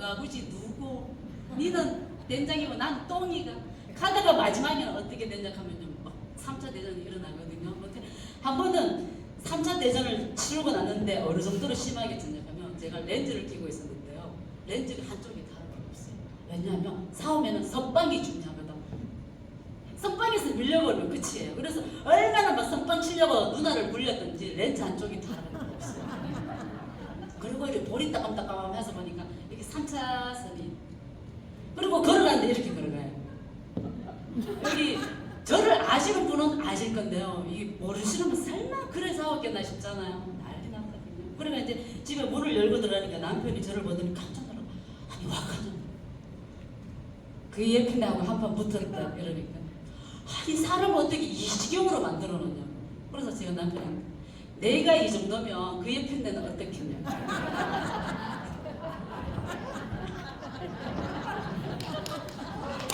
너가 굳이 누구? 니는 된장이고 난 똥이가. 가다가 마지막에는 어떻게 된장 하면요, 막 3차 대전이 일어나거든요. 한 번은 3차 대전을 치르고 났는데 어느 정도로 심하게 전쟁하면 제가 렌즈를 끼고 있었는데요. 렌즈가 한쪽이 다른 건 없어요. 왜냐하면 싸우면 선빵이 중요하거든. 선빵에서 밀려버리면 끝이에요. 그래서 얼마나 막 선빵 치려고 누나를 굴렸든지 렌즈 한쪽이 다른 건 없어요. 그리고 이렇게 볼이 따끔따끔하면서 보니까 이게 3차선이, 그리고 걸어가는데 이렇게 걸어가요. 여기 저를 아시는 분은 아실 건데요. 이게 모르시는 분 설마 그래 싸웠겠나 싶잖아요. 난리 났거든요. 그러니까 이제 집에 문을 열고 들어가니까 남편이 저를 보더니 깜짝 놀라고, 아니 와가지고 그 옆에 나하고 한판 붙었다 이러니까, 아니 사람을 어떻게 이 지경으로 만들어 놓냐고. 그래서 제가 남편한테 내가 이 정도면 그 옆에 데는 어떻겠냐고.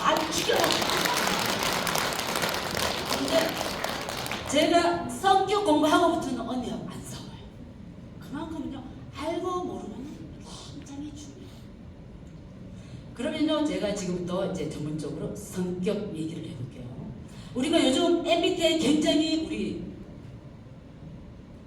안 죽여라. 근데 제가 성격 공부하고부터는 언니하고 안 싸워요. 그만큼은요, 알고 모르면 굉장히 중요해요. 그러면요, 제가 지금부터 이제 전문적으로 성격 얘기를 해볼게요. 우리가 요즘 MBTI 굉장히 우리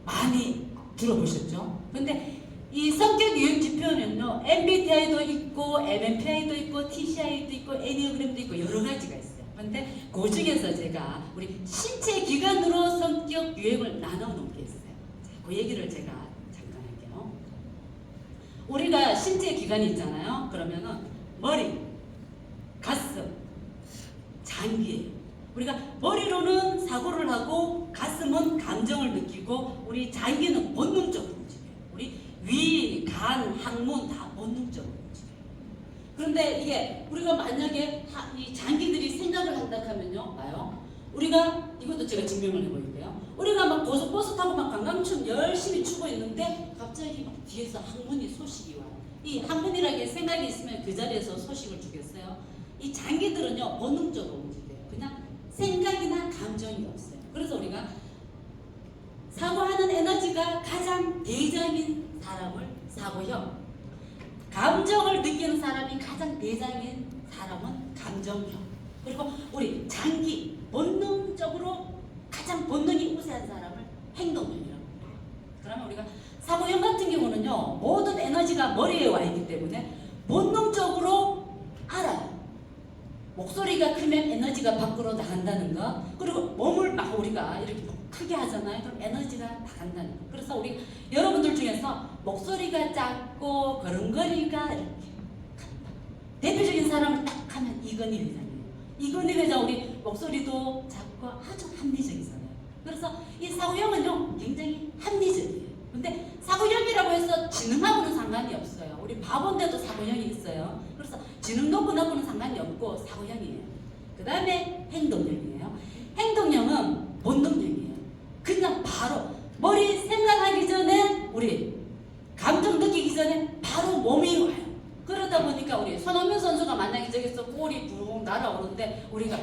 많이 들어보셨죠? 근데 이 성격 유형 지표는요, MBTI도 있고 MMPI도 있고 TCI도 있고 애니어그램도 있고 여러 가지가 있어요. 근데 그 중에서 제가 우리 신체 기관으로 성격 유형을 나눠 놓은 게 있어요. 그 얘기를 제가 잠깐 할게요. 우리가 신체 기관이 있잖아요. 그러면은 머리, 가슴, 장기. 우리가 머리로는 사고를 하고 가슴은 감정을 느끼고 우리 장기는 본능적으로 움직여요. 우리 위, 간, 항문 다 본능적으로 움직여요. 그런데 이게 우리가 만약에 이 장기들이 생각을 한다 하면요, 봐요. 우리가 이것도 제가 증명을 해보릴게요. 우리가 막 고속버스 타고 막 관광청 열심히 추고 있는데 갑자기 막 뒤에서 항문이 소식이 와요. 이 항문이라는 게 생각이 있으면 그 자리에서 소식을 주겠어요. 이 장기들은요, 본능적으로 움직여요. 그냥 생각이나 감정이 없어요. 그래서 우리가 사고하는 에너지가 가장 대장인 사람을 사고형, 감정을 느끼는 사람이 가장 대장인 사람은 감정형, 그리고 우리 장기, 본능적으로 가장 본능이 우세한 사람을 행동형이라고 해요. 그러면 우리가 사고형 같은 경우는요, 모든 에너지가 머리에 와 있기 때문에 본능적으로 알아요. 목소리가 크면 에너지가 밖으로 나간다는 거, 그리고 몸을 막 우리가 이렇게 크게 하잖아요. 그럼 에너지가 나간다는 거. 그래서 우리 여러분들 중에서 목소리가 작고 걸음걸이가 이렇게 간다. 대표적인 사람을 딱 하면 이건희 회장이에요. 이건희 회장 우리 목소리도 작고 아주 합리적이잖아요. 그래서 이 사고형은요, 굉장히 합리적이에요. 근데 사고형이라고 해서 지능하고는 상관이 없어요. 우리 바본데도 사고형이 있어요. 그래서 지능 높고 낮고는 상관이 없고 사고형이에요. 그 다음에 행동형이에요. 행동형은 본능형이에요. 그냥 바로 머리 생각하기 전에, 우리 감정 느끼기 전에 바로 몸이 와요. 그러다 보니까 우리 손흥민 선수가 만약에 저기서 볼이 붕 날아오는데 우리가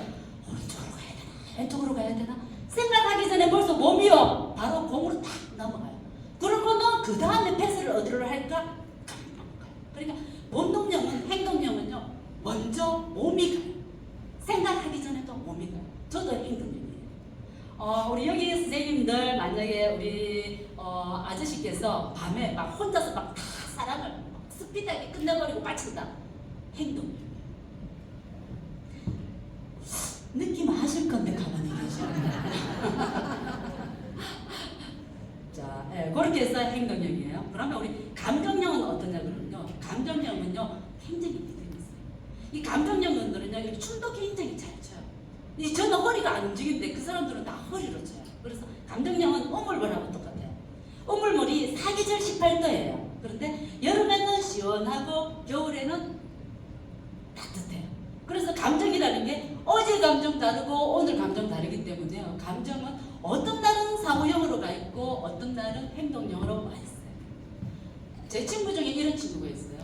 오른쪽으로 가야 되나 왼쪽으로 가야 되나 생각하기 전에 벌써 몸이요, 바로 공으로 탁 넘어가요. 그러고는 그 다음에 패스를 어디로 할까? 그러니까 본능형은, 행동형은요, 먼저 몸이 가요. 생각하기 전에도 몸이 가요. 저도 행동형이에요. 우리 여기 선생님들 만약에 우리 아저씨께서 밤에 막 혼자서 막 다 사랑을 막 스피드하게 끝내버리고 빠친다. 행동형. 느낌 아실 건데 가만히 계시네. 자, 그렇게 해서 행동형이에요. 그러면 우리 감정형은 어떠냐 그러면요, 감정형은요, 굉장히 믿음이 있어요. 이 감정형들은요, 이렇게 춤도 굉장히 잘 춰요. 저는 허리가 안 움직이는데 그 사람들은 다 허리로 춰요. 그래서 감정형은 우물물하고 똑같아요. 우물물이 사계절 18도예요. 그런데 여름에는 시원하고 겨울에는 따뜻해요. 그래서 감정이라는 게 어제 감정 다르고 오늘 감정 다르기 때문에요. 감정은 어떤 날은 사고형으로 가 있고 어떤 날은 행동형으로 와 있어요. 제 친구 중에 이런 친구가 있어요.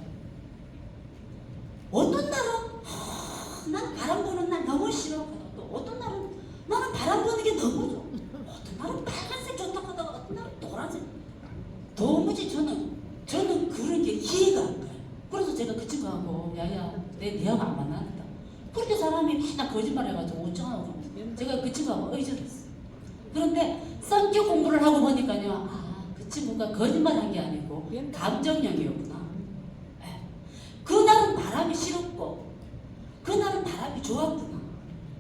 어떤 날은 난 바람 부는 날 너무 싫어. 또 어떤 날은 나는 바람 부는 게 너무 좋아. 어떤 날은 빨간색 좋다고 하다가 어떤 날은 노란색. 도무지 저는 그런 게 이해가 안 가요. 그래서 제가 그 친구하고 야야 내하고 안 만난다. 그렇게 사람이 맨날 거짓말 해가지고 오짱하고 제가 그 친구하고 의절했어요. 그런데 성격 공부를 하고 보니까요, 그 친구가 거짓말한 게 아니고 감정형이었구나. 네. 그날은 바람이 싫었고 그날은 바람이 좋았구나.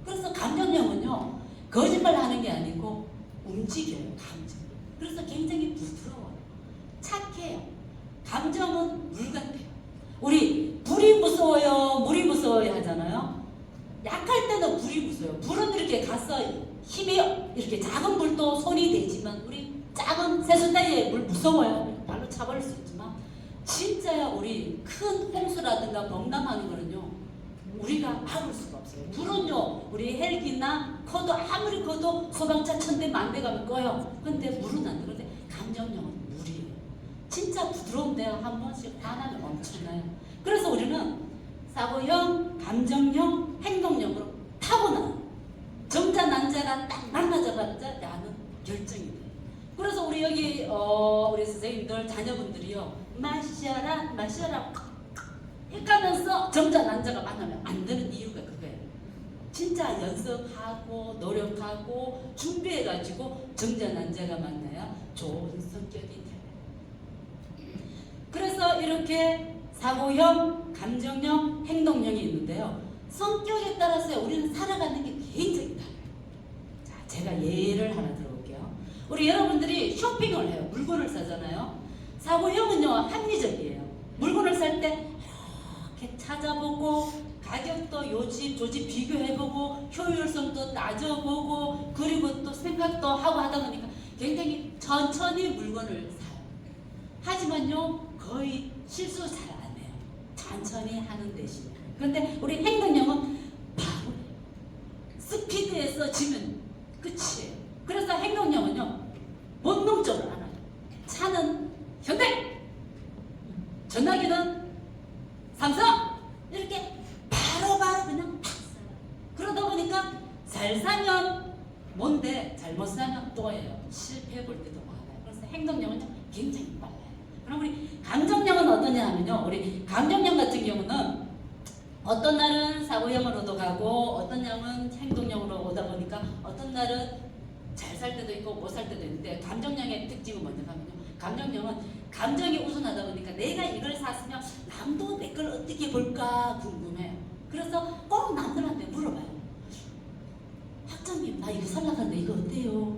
그래서 감정형은요, 거짓말하는 게 아니고 움직여요. 감정. 그래서 굉장히 부드러워요. 착해요. 감정은 물 같아요. 우리 불이 무서워요, 물이 무서워요 하잖아요. 약할 때는 불이 무서워요. 불은 이렇게 가서 힘이 이렇게 작은 불도 손이 되지만 우리 작은 세숫다리의 물 무서워요. 발로 차버릴 수 있지만 진짜야 우리 큰 홍수라든가 범람하는 거는요 우리가 막을 수가 없어요. 불은요 우리 헬기나 커도 아무리 커도 소방차 1000대 1000대 가면 꺼요. 근데 물은 안 돼. 근데 감정력은 물이에요. 진짜 부드러운데 한 번씩 화나면 엄청나요. 그래서 우리는 사고형, 감정형, 행동력으로 타고나요. 정자 난자가 딱 만나자마자 나는 결정이 돼요. 그래서 우리 여기 우리 선생님들 자녀분들이요 마셔라 해가면서 정자 난자가 만나면 안 되는 이유가 그거예요. 진짜 연습하고 노력하고 준비해가지고 정자 난자가 만나야 좋은 성격이 돼요. 그래서 이렇게 사고형, 감정형, 행동형이 있는데요. 성격에 따라서 우리는 살아가는 게 굉장히 달라요. 자, 제가 예를 하나 들어볼게요. 우리 여러분들이 쇼핑을 해요. 물건을 사잖아요. 사고형은요, 합리적이에요. 물건을 살 때 이렇게 찾아보고 가격도 요집 조집 비교해보고 효율성도 따져보고 그리고 또 생각도 하고 하다 보니까 굉장히 천천히 물건을 사요. 하지만요, 거의 실수 잘 안 해요. 천천히 하는 대신에. 그런데 우리 행동형은 바로 스피드에서 지면 끝이에요. 그래서 행동형은요 본능적으로 알아요. 차는 현대, 전화기는 삼성 이렇게 바로바로 그냥 탁 사요. 그러다 보니까 잘 사면 뭔데 잘못 사면 또예요. 실패해 볼 때도 많아요. 그래서 행동형은 굉장히 빨라요. 그럼 우리 감정형은 어떠냐 하면요, 우리 감정형 같은 경우는 어떤 날은 사고형으로도 가고 어떤 날은 행동형으로 오다 보니까 어떤 날은 잘 살 때도 있고 못 살 때도 있는데 감정형의 특징은 뭐냐 하면요, 감정형은 감정이 우선하다 보니까 내가 이걸 샀으면 남도 내 걸 어떻게 볼까 궁금해요. 그래서 꼭 남들한테 물어봐요. 학장님 나 이거 살려고 하는데 이거 어때요?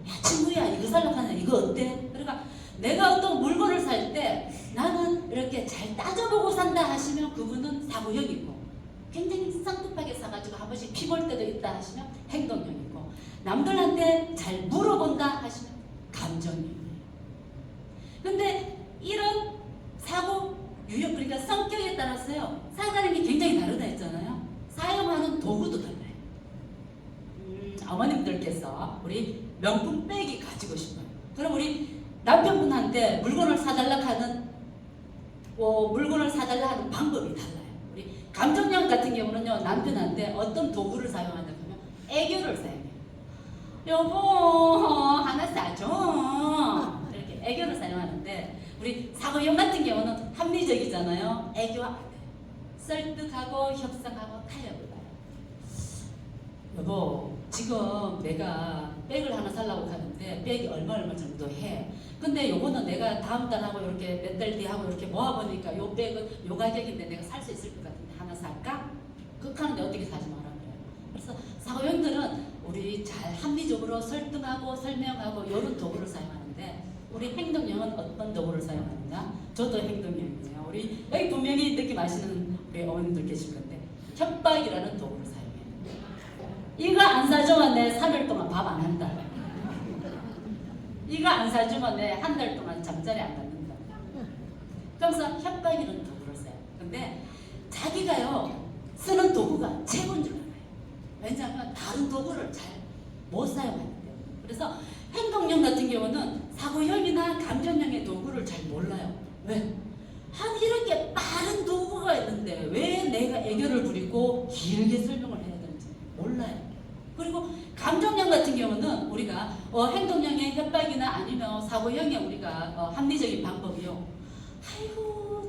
야 친구야 이거 살려고 하는데 이거 어때? 그러니까 내가 어떤 물건을 살 때 나는 이렇게 잘 따져보고 산다 하시면 그분은 사고형이고, 굉장히 성급하게 사가지고 한 번씩 피볼 때도 있다 하시면 행동형이고, 남들한테 잘 물어본다 하시면 감정형이에요. 근데 이런 사고 유형, 그러니까 성격에 따라서요 사람이 굉장히 다르다 했잖아요. 사용하는 도구도 달라요. 어머님들께서 우리 명품 백이 가지고 싶어요. 그럼 우리 남편분한테 물건을 사달라 하는 물건을 사달라 하는 방법이 달라요. 우리 감정형 같은 경우는요 남편한테 어떤 도구를 사용하냐 하면 애교를 사용해요. 여보 하나 사줘 이렇게 애교를 사용하는데, 우리 사고형 같은 경우는 합리적이잖아요. 애교 안 해요. 설득하고 협상하고 타협을 봐요. 여보 지금 내가 백을 하나 살라고 하는데 백이 얼마 정도 해. 근데 요거는 내가 다음 달하고 이렇게 몇 달 뒤에 하고 이렇게 모아보니까 요 백은 요 가격인데 내가 살 수 있을 것 같은데 하나 살까? 극하는데 어떻게 사지 마라 그래요. 그래서 사고형들은 우리 잘 합리적으로 설득하고 설명하고 이런 도구를 사용하는데, 우리 행동형은 어떤 도구를 사용하느냐? 저도 행동형이에요. 우리 여기 분명히 느낌 아시는 우리 어머님들 계실 건데 협박이라는 도구를 사용해요. 이거 안 사주면 내 3일 동안 밥 안 한다. 이거 안 사주면 내 한 달 동안 잠자리 안 갖는다. 그래서 협박이라는 도구를 써요. 근데 자기가요 쓰는 도구가 최고인 줄 알아요. 왜냐하면 다른 도구를 잘 못 사용하는데요. 그래서 행동형 같은 경우는 사고형이나 감정형의 도구를 잘 몰라요. 왜? 이렇게 빠른 도구가 있는데 왜 내가 애교를 부리고 길게 설명을 해야 되는지 몰라요. 그리고 감정형 같은 경우는 우리가 행동형의 협박이나 아니면 사고형의 우리가 합리적인 방법이요. 아이고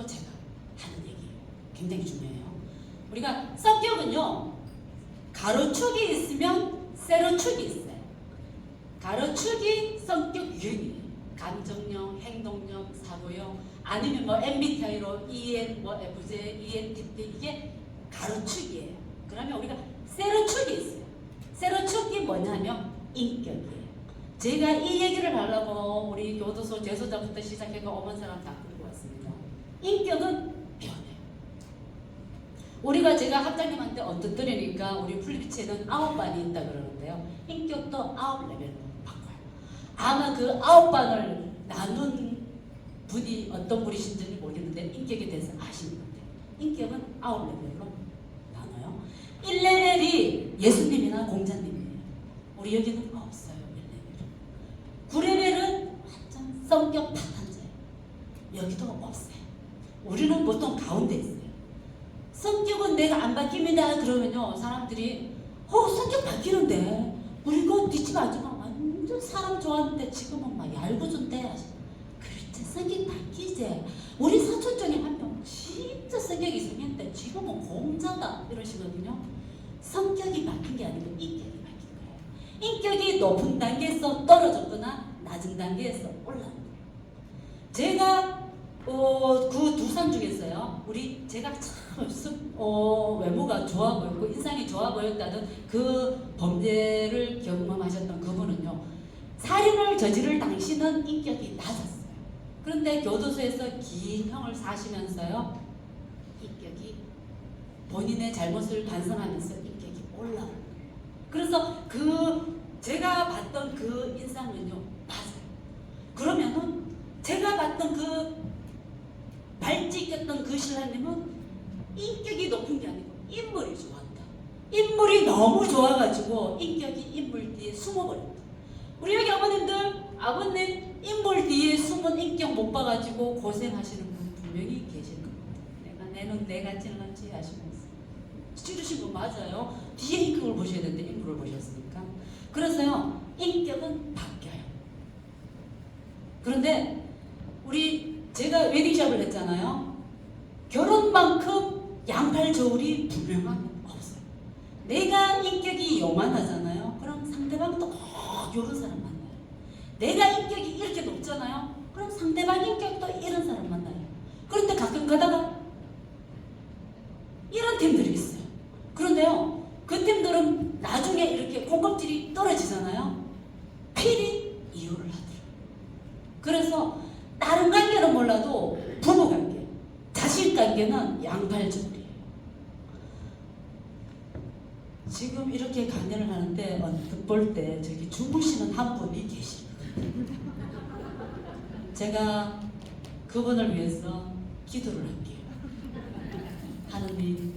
또 제가 하는 얘기예요. 굉장히 중요해요. 우리가 성격은요, 가로축이 있으면 세로축이 있어요. 가로축이 성격 유형이에요. 감정형, 행동형, 사고형, 아니면 뭐 MBTI로 EN, 뭐 FJ, ENTP, 이게 가로축이에요. 그러면 우리가 세로축이 있어요. 세로축이 뭐냐면 인격이에요. 제가 이 얘기를 하려고 우리 교도소 재소자부터 시작해서 오만 사람 다 끌고 왔습니다. 인격은 변해요. 우리가 제가 학장님한테 언뜻 들으니까 우리 풀리피체는 9반이 있다 그러는데요. 인격도 9레벨로 바꿔요. 아마 그 9반을 나눈 분이 어떤 분이신지는 모르겠는데 인격에 대해서 아시는 것 같아요. 인격은 9레벨로 나눠요. 1레벨이 예수님이나 공자님이에요. 우리 여기는 없어요. 1레벨은. 9레벨은 완전 성격 파탄자예요. 여기도 없어요. 우리는 보통 가운데 있어요. 성격은 내가 안 바뀝니다 그러면요, 사람들이 성격 바뀌는데 우리 그 뒷집 아줌마 완전 사람 좋아하는데 지금은 막 얄궂은데. 그렇지, 성격 바뀌지. 우리 사촌 중에 한 명 진짜 성격이 이상했는데 지금은 공자다 이러시거든요. 성격이 바뀐 게 아니고 인격이 바뀐 거예요. 인격이 높은 단계에서 떨어졌거나 낮은 단계에서 올라온 거예요. 제가 그 두 산 중에서요, 제가 참 외모가 좋아 보였고 인상이 좋아 보였다는 그 범죄를 경험하셨던 그분은요, 살인을 저지를 당시는 인격이 낮았어요. 그런데 교도소에서 긴 형을 사시면서요, 인격이 본인의 잘못을 반성하면서 인격이 올라오는 거예요. 그래서 제가 봤던 그 인상은요, 맞아요. 그러면은 제가 봤던 그 발찍였던 그 신라님은 인격이 높은 게 아니고 인물이 좋았다. 인물이 너무 좋아가지고 인격이 인물 뒤에 숨어버렸다. 우리 여기 어머님들, 아버님 인물 뒤에 숨은 인격 못 봐가지고 고생하시는 분 분명히 계실 겁니다. 내는 내가 찔런지 하시면서 찌르신 분 맞아요. 뒤에 인격을 보셔야 되는데 인물을 보셨으니까. 그래서요, 인격은 바뀌어요. 그런데 제가 웨딩샵을 했잖아요. 결혼만큼 양팔 저울이 분명하면 없어요. 내가 인격이 요만하잖아요. 그럼 상대방도 꼭 이런 사람 만나요. 내가 인격이 이렇게 높잖아요. 그럼 상대방 인격도 이런 사람 만나요. 그런데 가끔 가다가 이런 팀들이 있어요. 그런데요, 그 팀들은 나중에 이렇게 콩껍질이 떨어지잖아요. 필히 이혼을 하더라고요. 그래서 다른 관계는 몰라도 부부 관계, 자식 관계는 양팔 저울이에요. 지금 이렇게 강연을 하는데 언뜻 볼 때 저기 주무시는 한 분이 계십니다. 제가 그분을 위해서 기도를 할게요. 하느님,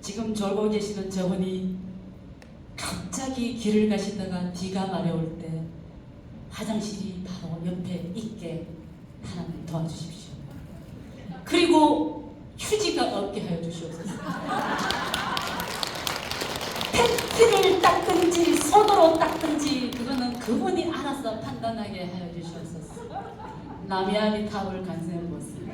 지금 졸고 계시는 저분이 갑자기 길을 가시다가 뒤가 마려울 때 화장실이 바로 옆에 있게 하나님 도와주십시오. 그리고 휴지가 없게 하여 주시옵소서. 팬티를 닦든지 손으로 닦든지 그거는 그분이 알아서 판단하게 하여 주시옵소서. 남이아미 탑을 간세한 것을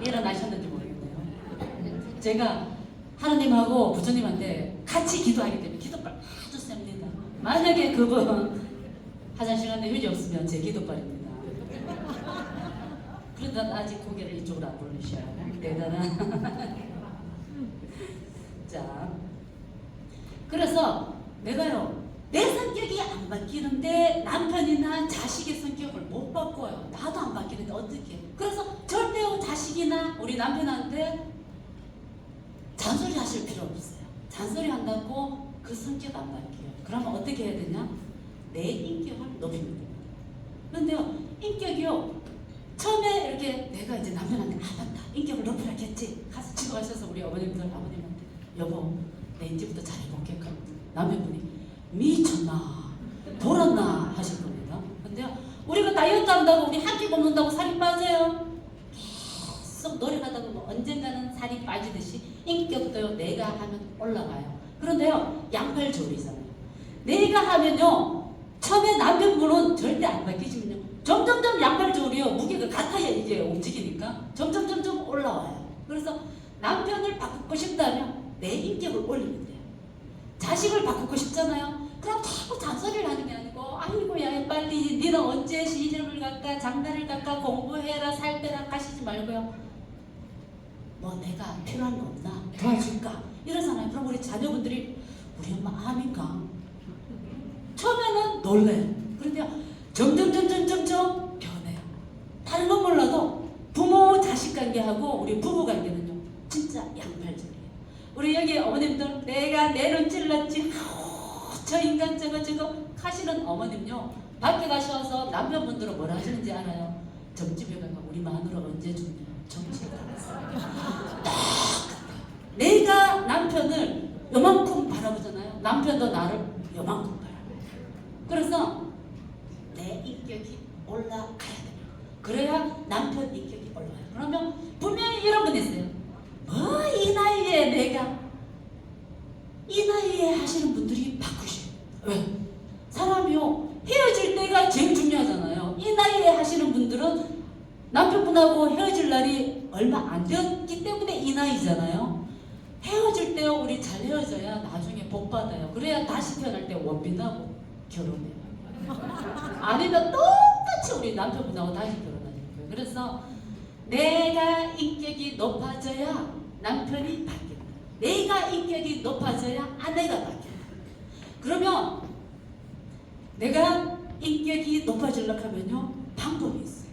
일어나셨는지 모르겠네요. 제가 하나님하고 부처님한테 같이 기도하기 때문에 기도빨 아주 셉니다. 만약에 그분 화장실 안에 휴지 없으면 제 기도빨입니다. 그러다 아직 고개를 이쪽으로 안 돌리셔요. 대단한. 자, 그래서 내가요, 내 성격이 안 바뀌는데 남편이나 자식의 성격을 못 바꿔요. 나도 안 바뀌는데 어떻게? 그래서 절대 자식이나 우리 남편한테 잔소리 하실 필요 없어요. 잔소리 한다고 그 성격 안 바뀌어요. 그러면 어떻게 해야 되냐? 내 인격을 높이면 됩니다. 그런데요, 인격이요, 처음에 이렇게 내가 이제 남편한테 맞다, 인격을 높이라고 했지. 가서 집에 가셔서 우리 아버님한테 여보, 내 이제부터 잘해볼게. 남편분이 미쳤나 돌았나 하실 겁니다. 근데요, 우리가 다이어트 한다고 우리 한 끼 먹는다고 살이 빠져요. 계속 노력하다가 뭐 언젠가는 살이 빠지듯이 인격도요, 내가 하면 올라가요. 그런데요, 양팔 저울이잖아요. 내가 하면요, 처음에 남편분은 절대 안 바뀌지만요, 점점점 양팔 저울이요, 무게가 같아야 이게 움직이니까 점점 올라와요. 그래서 남편을 바꾸고 싶다면 내 인격을 올리면 돼요. 자식을 바꾸고 싶잖아요. 그럼 자꾸 잔소리를 하는 게 아니고 아이고야 빨리 니는 언제 시집을 갈까 장가를 갈까 공부해라 살 때라 가시지 말고요. 뭐 내가 필요한 거 없나 도와줄까 이러잖아요. 그럼 우리 자녀분들이 우리 엄마 암인가? 처음에는 놀래요. 그런데 점점 변해요. 다른 건 몰라도 부모 자식 관계하고 우리 부부 관계는요 진짜 양팔절이에요. 우리 여기 어머님들 내가 내는 찔렀지 저 인간 저거 하시는 어머님요 밖에 가셔서 남편분들은 뭐라 하시는지 알아요? 점집에 가면 우리 마누라 언제 죽냐 점집에 가서 내가 남편을 요만큼 바라보잖아요. 남편도 나를 요만큼 바라봐요. 그래서 내 인격이 올라가야 돼요. 그래야 남편 인격이 올라가요. 그러면 분명히 이런 분 있어요. 뭐 이 나이에 내가 이 나이에 하시는 분들이 바꾸셔요. 왜? 사람이요 헤어질 때가 제일 중요하잖아요. 이 나이에 하시는 분들은 남편분하고 헤어질 날이 얼마 안 되었기 때문에 이 나이잖아요. 헤어질 때요 우리 잘 헤어져야 나중에 복 받아요. 그래야 다시 태어날 때 원빈하고 결혼해요. 아니면 똑같이 우리 남편분하고 다시 결혼하는 거예요. 그래서 내가 인격이 높아져야 남편이 바뀐다. 내가 인격이 높아져야 아내가 바뀐다. 그러면 내가 인격이 높아지려고 하면요 방법이 있어요.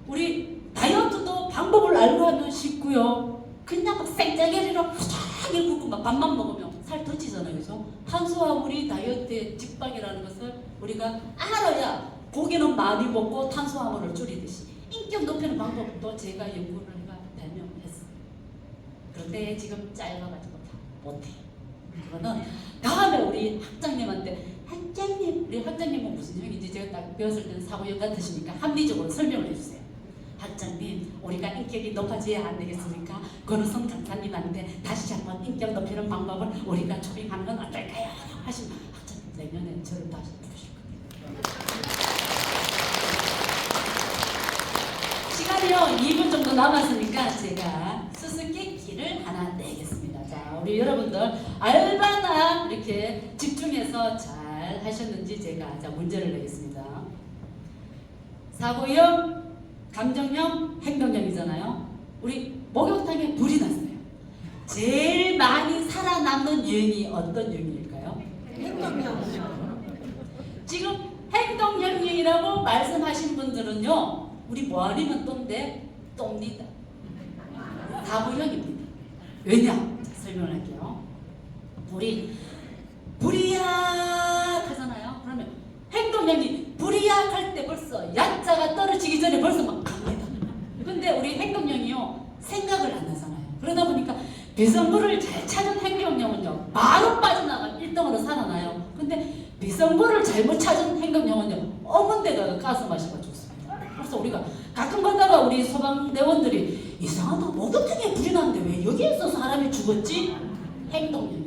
우리 다이어트도 방법을 알고 하면 쉽고요. 그냥 막 생짜게리로 후작일 굽고 막 밥만 먹으면 살 더 찌잖아요. 그죠? 탄수화물이 다이어트의 직방이라는 것을 우리가 알아야 고기는 많이 먹고 탄수화물을 줄이듯이 인격 높이는 방법도 제가 연구를 해가 발명했어요. 그런데 지금 짧아가지고 다 못해요. 그거는 다음에 우리 학장님한테 학장님, 우리 학장님은 무슨 형인지 제가 딱 배웠을 때는 사고형 같으시니까 합리적으로 설명을 해주세요. 학장님, 우리가 인격이 높아져야 안 되겠습니까? 권우성 강사님한테 다시 한번 인격 높이는 방법을 우리가 초빙하는 건 어떨까요? 하시면 학장님 내년에 저를 다시 부르실 겁니다. 시간이요 2분 정도 남았으니까 제가 수수께끼를 하나 내겠습니다. 자, 우리 여러분들 얼마나 이렇게 집중해서 잘 하셨는지 제가 자 문제를 내겠습니다. 사고형, 감정형, 행동형이잖아요. 우리 목욕탕에 불이 났어요. 제일 많이 살아남는 유형이 어떤 유형일까요? 행동형. 지금 행동형이라고 말씀하신 분들은요, 우리 뭐 아니면 똥인데 똥니다. 사고형입니다. 왜냐? 설명할게요. 우리 불이약 하잖아요. 그러면 행동형이 불이약할 때 벌써 약자가 떨어지기 전에 벌써 막 갑니다. 근데 우리 행동형이요 생각을 안 하잖아요. 그러다 보니까 비성부를 잘 찾은 행동형은요 바로 빠져나가 1등으로 살아나요. 근데 비성부를 잘못 찾은 행동형은요 어문 데가 가서 마시고 죽습니다. 그래서 우리가 가끔 가다가 우리 소방대원들이 이상하다 목욕탕에 불이 났는데 왜 여기에서 사람이 죽었지? 행동형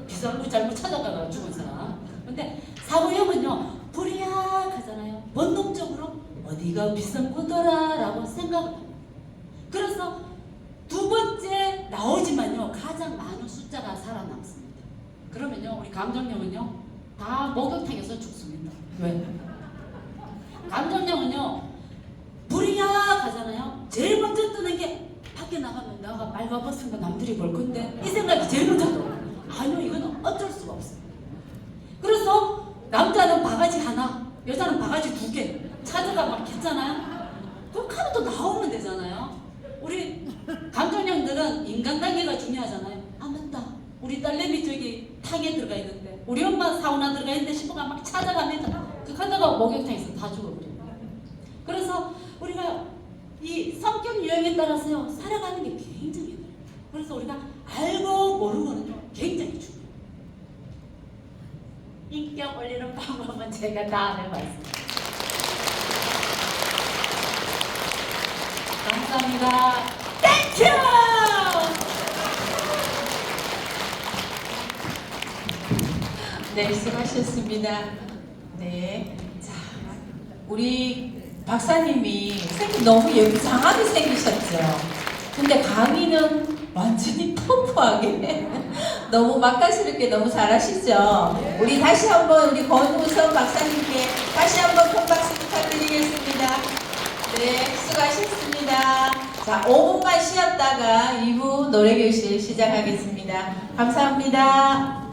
비성부 잘못 찾아가가 죽은 사람. 근데 사고형은요 불이약 하잖아요. 본능적으로 어디가 비성부더라 라고 생각을 합니다. 그래서 두 번째 나오지만요 가장 많은 숫자가 살아남습니다. 그러면요 우리 감정형은요 다 목욕탕에서 죽습니다. 왜? 감정형은요 불이약 하잖아요. 제일 먼저 뜨는 게 밖에 나가면 내가 말가벗은 거 남들이 볼 건데 이 생각이 제일 먼저 들어요. 아니요 이거는 어쩔 수가 없어요. 그래서 남자는 바가지 하나 여자는 바가지 2개 찾아가 막 했잖아요. 그 카드도 나오면 되잖아요. 우리 감정형들은 인간관계가 중요하잖아요. 아 맞다 우리 딸내미 저기 탕에 들어가 있는데 우리 엄마 사우나 들어가 있는데 싶어가 막 찾아갑니다. 그 카드가 목욕탕에서 다 죽어버려요. 그래서 우리가 이 성격 유형에 따라서요 살아가는 게 굉장히 어려워요. 그래서 우리가 알고 모르고는 굉장히 중요해요. 인격 올리는 방법은 제가 다음에 말씀드릴게요. 감사합니다. 땡큐! 네, 수고하셨습니다. 네. 자, 우리 박사님이 선생님 너무 예쁘장하게 생기셨죠. 근데 강의는 완전히 펌프하게 너무 맛깔스럽게 너무 잘하시죠. 우리 다시 한번 우리 권우선 박사님께 다시 한번 큰 박수 부탁드리겠습니다. 네, 수고하셨습니다. 자, 5분만 쉬었다가 2부 노래교실 시작하겠습니다. 감사합니다.